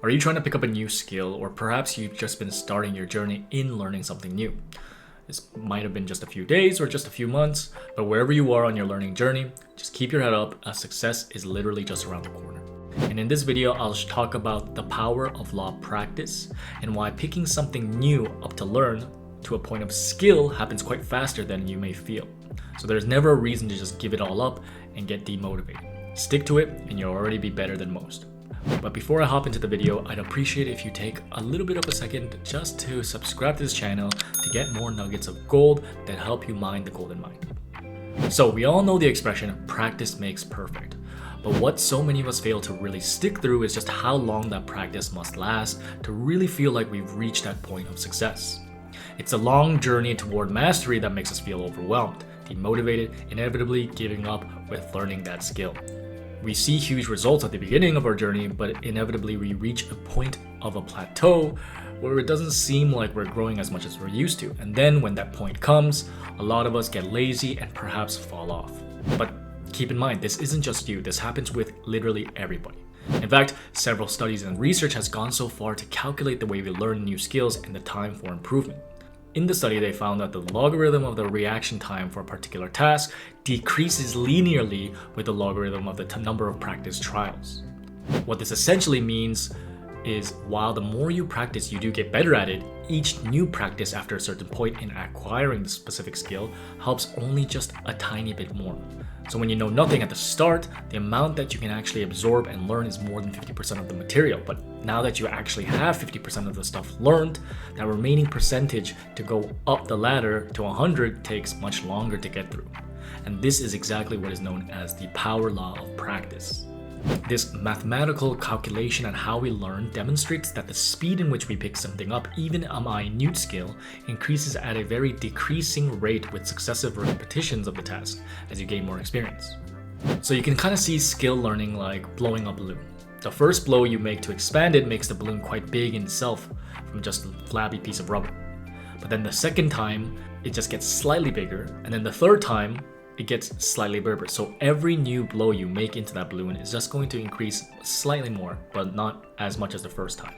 Are you trying to pick up a new skill, or perhaps you've just been starting your journey in learning something new? This might have been just a few days or just a few months, but wherever you are on your learning journey, just keep your head up as success is literally just around the corner. And in this video, I'll talk about the power of law practice and why picking something new up to learn to a point of skill happens quite faster than you may feel. So there's never a reason to just give it all up and get demotivated. Stick to it and you'll already be better than most. But before I hop into the video, I'd appreciate if you take a little bit of a second just to subscribe to this channel to get more nuggets of gold that help you mine the golden mine. So we all know the expression, practice makes perfect. But what so many of us fail to really stick through is just how long that practice must last to really feel like we've reached that point of success. It's a long journey toward mastery that makes us feel overwhelmed, demotivated, inevitably giving up with learning that skill. We see huge results at the beginning of our journey, but inevitably we reach a point of a plateau where it doesn't seem like we're growing as much as we're used to. And then when that point comes, a lot of us get lazy and perhaps fall off. But keep in mind, this isn't just you. This happens with literally everybody. In fact, several studies and research has gone so far to calculate the way we learn new skills and the time for improvement. In the study, they found that the logarithm of the reaction time for a particular task decreases linearly with the logarithm of the number of practice trials. What this essentially means is while the more you practice, you do get better at it, each new practice after a certain point in acquiring the specific skill helps only just a tiny bit more. So when you know nothing at the start, the amount that you can actually absorb and learn is more than 50% of the material. But now that you actually have 50% of the stuff learned, that remaining percentage to go up the ladder to 100 takes much longer to get through. And this is exactly what is known as the power law of practice. This mathematical calculation on how we learn demonstrates that the speed in which we pick something up, even a minute skill, increases at a very decreasing rate with successive repetitions of the task as you gain more experience. So you can kind of see skill learning like blowing a balloon. The first blow you make to expand it makes the balloon quite big in itself from just a flabby piece of rubber. But then the second time, it just gets slightly bigger, and then the third time, it gets slightly bigger. So every new blow you make into that balloon is just going to increase slightly more, but not as much as the first time.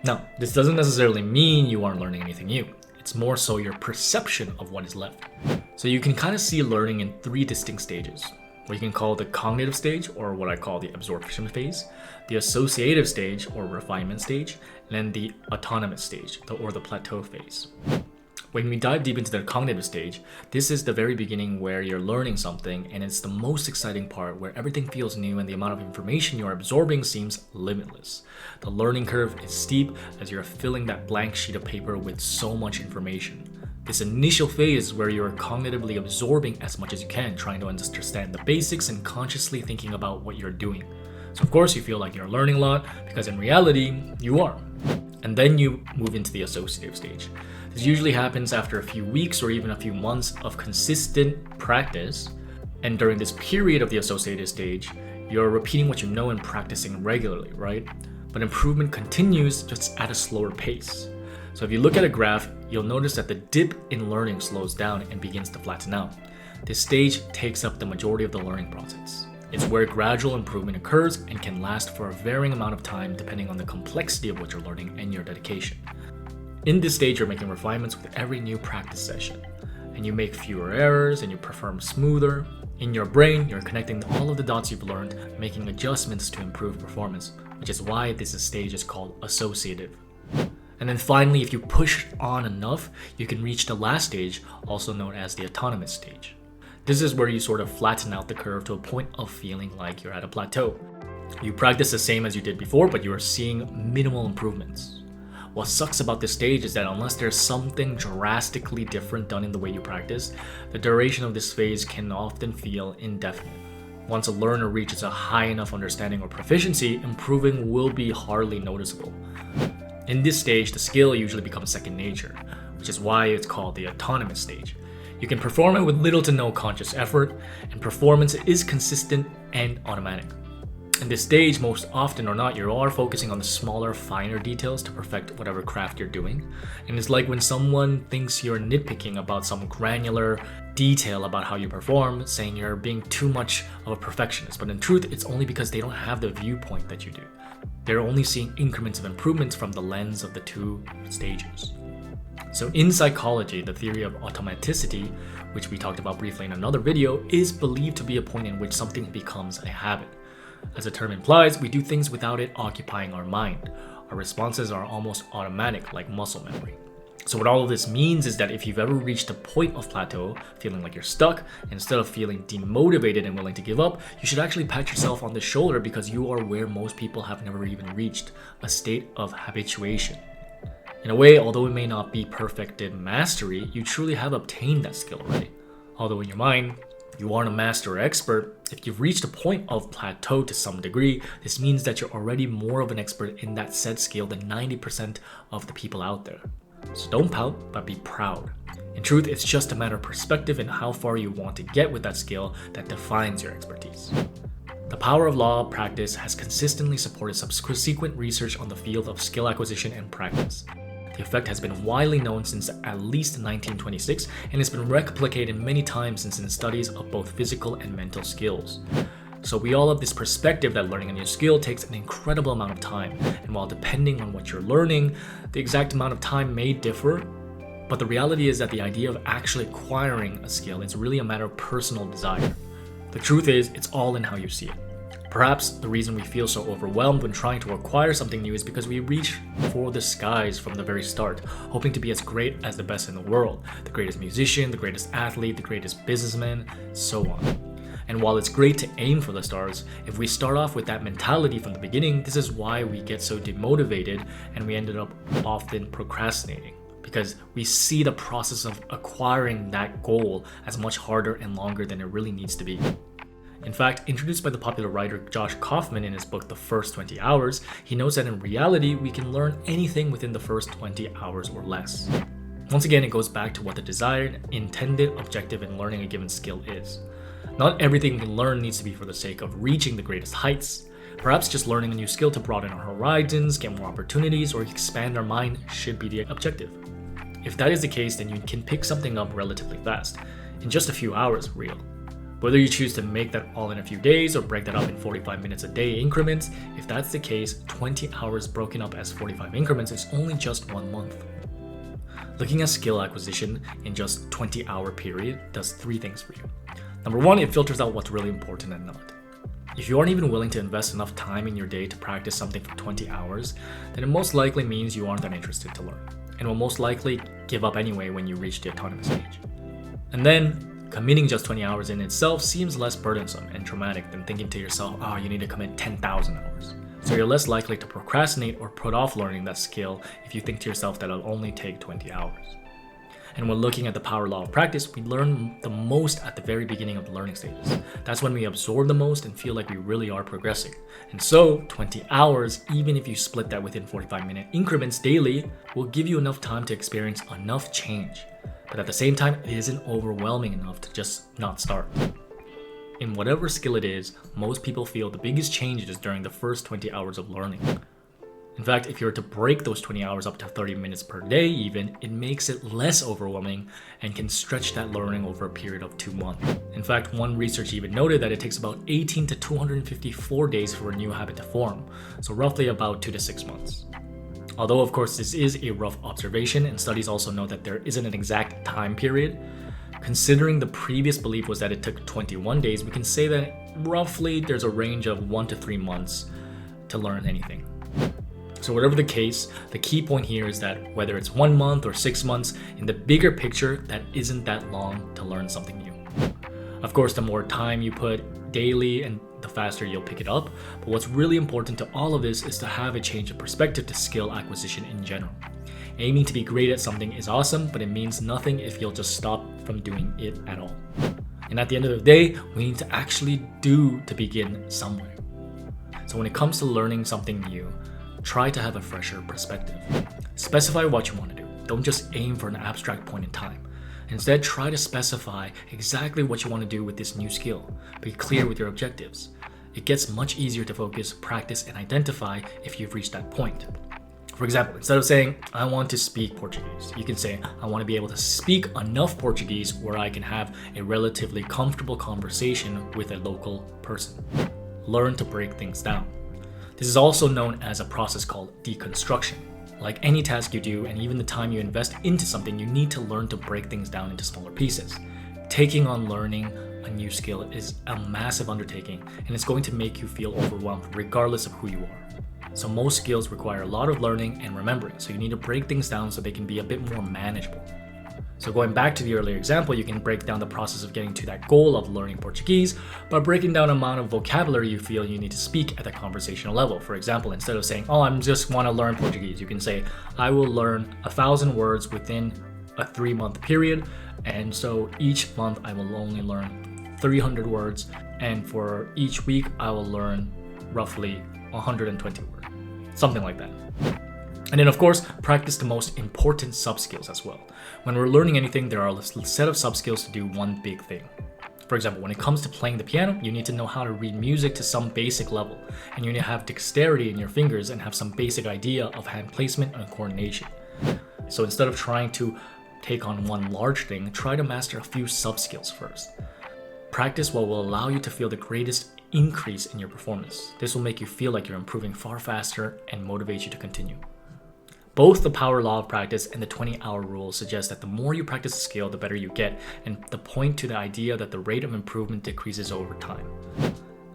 Now, this doesn't necessarily mean you aren't learning anything new. It's more so your perception of what is left. So you can kind of see learning in three distinct stages. What you can call the cognitive stage, or what I call the absorption phase, the associative stage, or refinement stage, and then the autonomous stage, or the plateau phase. When we dive deep into the cognitive stage, this is the very beginning where you're learning something, and it's the most exciting part where everything feels new and the amount of information you're absorbing seems limitless. The learning curve is steep as you're filling that blank sheet of paper with so much information. This initial phase is where you're cognitively absorbing as much as you can, trying to understand the basics and consciously thinking about what you're doing. So of course you feel like you're learning a lot, because in reality, you are. And then you move into the associative stage. This usually happens after a few weeks or even a few months of consistent practice. And during this period of the associative stage, you're repeating what you know and practicing regularly, right? But improvement continues just at a slower pace. So if you look at a graph, you'll notice that the dip in learning slows down and begins to flatten out. This stage takes up the majority of the learning process. It's where gradual improvement occurs and can last for a varying amount of time depending on the complexity of what you're learning and your dedication. In this stage, you're making refinements with every new practice session, and you make fewer errors and you perform smoother. In your brain, you're connecting all of the dots you've learned, making adjustments to improve performance, which is why this stage is called associative. And then finally, if you push on enough, you can reach the last stage, also known as the autonomous stage. This is where you sort of flatten out the curve to a point of feeling like you're at a plateau. You practice the same as you did before, but you are seeing minimal improvements. What sucks about this stage is that unless there's something drastically different done in the way you practice, the duration of this phase can often feel indefinite. Once a learner reaches a high enough understanding or proficiency, improving will be hardly noticeable. In this stage, the skill usually becomes second nature, which is why it's called the autonomous stage. You can perform it with little to no conscious effort, and performance is consistent and automatic. In this stage, most often or not, you are focusing on the smaller, finer details to perfect whatever craft you're doing. And it's like when someone thinks you're nitpicking about some granular detail about how you perform, saying you're being too much of a perfectionist, but in truth, it's only because they don't have the viewpoint that you do. They're only seeing increments of improvements from the lens of the two stages. So in psychology, the theory of automaticity, which we talked about briefly in another video, is believed to be a point in which something becomes a habit. As the term implies, we do things without it occupying our mind. Our responses are almost automatic, like muscle memory. So what all of this means is that if you've ever reached a point of plateau, feeling like you're stuck, instead of feeling demotivated and willing to give up, you should actually pat yourself on the shoulder because you are where most people have never even reached, a state of habituation. In a way, although it may not be perfected mastery, you truly have obtained that skill already. Although in your mind, you aren't a master or expert, if you've reached a point of plateau to some degree, this means that you're already more of an expert in that said skill than 90% of the people out there. So don't pout, but be proud. In truth, it's just a matter of perspective and how far you want to get with that skill that defines your expertise. The power of law of practice has consistently supported subsequent research on the field of skill acquisition and practice. The effect has been widely known since at least 1926 and has been replicated many times since in studies of both physical and mental skills. So we all have this perspective that learning a new skill takes an incredible amount of time, and while depending on what you're learning, the exact amount of time may differ, but the reality is that the idea of actually acquiring a skill is really a matter of personal desire. The truth is, it's all in how you see it. Perhaps the reason we feel so overwhelmed when trying to acquire something new is because we reach for the skies from the very start, hoping to be as great as the best in the world, the greatest musician, the greatest athlete, the greatest businessman, so on. And while it's great to aim for the stars, if we start off with that mentality from the beginning, this is why we get so demotivated and we ended up often procrastinating. Because we see the process of acquiring that goal as much harder and longer than it really needs to be. In fact, introduced by the popular writer Josh Kaufman in his book The First 20 Hours, he notes that in reality, we can learn anything within the first 20 hours or less. Once again, it goes back to what the desired, intended objective in learning a given skill is. Not everything we learn needs to be for the sake of reaching the greatest heights. Perhaps just learning a new skill to broaden our horizons, get more opportunities, or expand our mind should be the objective. If that is the case, then you can pick something up relatively fast, in just a few hours, real. Whether you choose to make that all in a few days or break that up in 45 minutes a day increments, if that's the case, 20 hours broken up as 45 increments is only just 1 month. Looking at skill acquisition in just 20-hour period does 3 things for you. Number 1, it filters out what's really important and not. If you aren't even willing to invest enough time in your day to practice something for 20 hours, then it most likely means you aren't that interested to learn, and will most likely give up anyway when you reach the autonomous stage. And then, committing just 20 hours in itself seems less burdensome and traumatic than thinking to yourself, you need to commit 10,000 hours. So you're less likely to procrastinate or put off learning that skill if you think to yourself that it'll only take 20 hours. And when looking at the power law of practice, we learn the most at the very beginning of the learning stages. That's when we absorb the most and feel like we really are progressing. And so, 20 hours, even if you split that within 45-minute increments daily, will give you enough time to experience enough change. But at the same time, it isn't overwhelming enough to just not start. In whatever skill it is, most people feel the biggest changes during the first 20 hours of learning. In fact, if you were to break those 20 hours up to 30 minutes per day even, it makes it less overwhelming and can stretch that learning over a period of 2 months. In fact, one research even noted that it takes about 18 to 254 days for a new habit to form, so roughly about 2 to 6 months. Although of course this is a rough observation, and studies also know that there isn't an exact time period, considering the previous belief was that it took 21 days, we can say that roughly there's a range of 1 to 3 months to learn anything. So whatever the case, the key point here is that whether it's 1 month or 6 months, in the bigger picture, that isn't that long to learn something new. Of course, the more time you put daily and the faster you'll pick it up, but what's really important to all of this is to have a change of perspective to skill acquisition in general. Aiming to be great at something is awesome, but it means nothing if you'll just stop from doing it at all. And at the end of the day, we need to actually do to begin somewhere. So when it comes to learning something new, try to have a fresher perspective. Specify what you want to do. Don't just aim for an abstract point in time. Instead, try to specify exactly what you want to do with this new skill. Be clear with your objectives. It gets much easier to focus, practice, and identify if you've reached that point. For example, instead of saying, I want to speak Portuguese, you can say, I want to be able to speak enough Portuguese where I can have a relatively comfortable conversation with a local person. Learn to break things down. This is also known as a process called deconstruction. Like any task you do, and even the time you invest into something, you need to learn to break things down into smaller pieces. Taking on learning a new skill is a massive undertaking, and it's going to make you feel overwhelmed regardless of who you are. So most skills require a lot of learning and remembering, so you need to break things down so they can be a bit more manageable. So going back to the earlier example, you can break down the process of getting to that goal of learning Portuguese by breaking down the amount of vocabulary you feel you need to speak at the conversational level. For example, instead of saying, oh, I just want to learn Portuguese, you can say, I will learn 1,000 words within a 3-month period, and so each month I will only learn 300 words, and for each week I will learn roughly 120 words. Something like that. And then of course, practice the most important sub-skills as well. When we're learning anything, there are a set of sub-skills to do one big thing. For example, when it comes to playing the piano, you need to know how to read music to some basic level, and you need to have dexterity in your fingers and have some basic idea of hand placement and coordination. So instead of trying to take on one large thing, try to master a few sub-skills first. Practice what will allow you to feel the greatest increase in your performance. This will make you feel like you're improving far faster and motivate you to continue. Both the power law of practice and the 20-hour rule suggest that the more you practice a skill, the better you get, and the point to the idea that the rate of improvement decreases over time.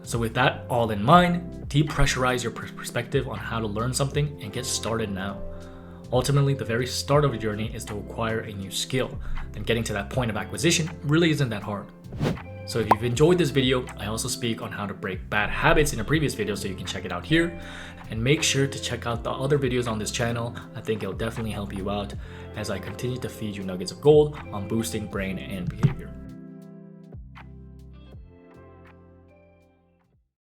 So with that all in mind, depressurize your perspective on how to learn something and get started now. Ultimately, the very start of a journey is to acquire a new skill. Then getting to that point of acquisition really isn't that hard. So if you've enjoyed this video, I also speak on how to break bad habits in a previous video, so you can check it out here. And make sure to check out the other videos on this channel. I think it'll definitely help you out as I continue to feed you nuggets of gold on boosting brain and behavior.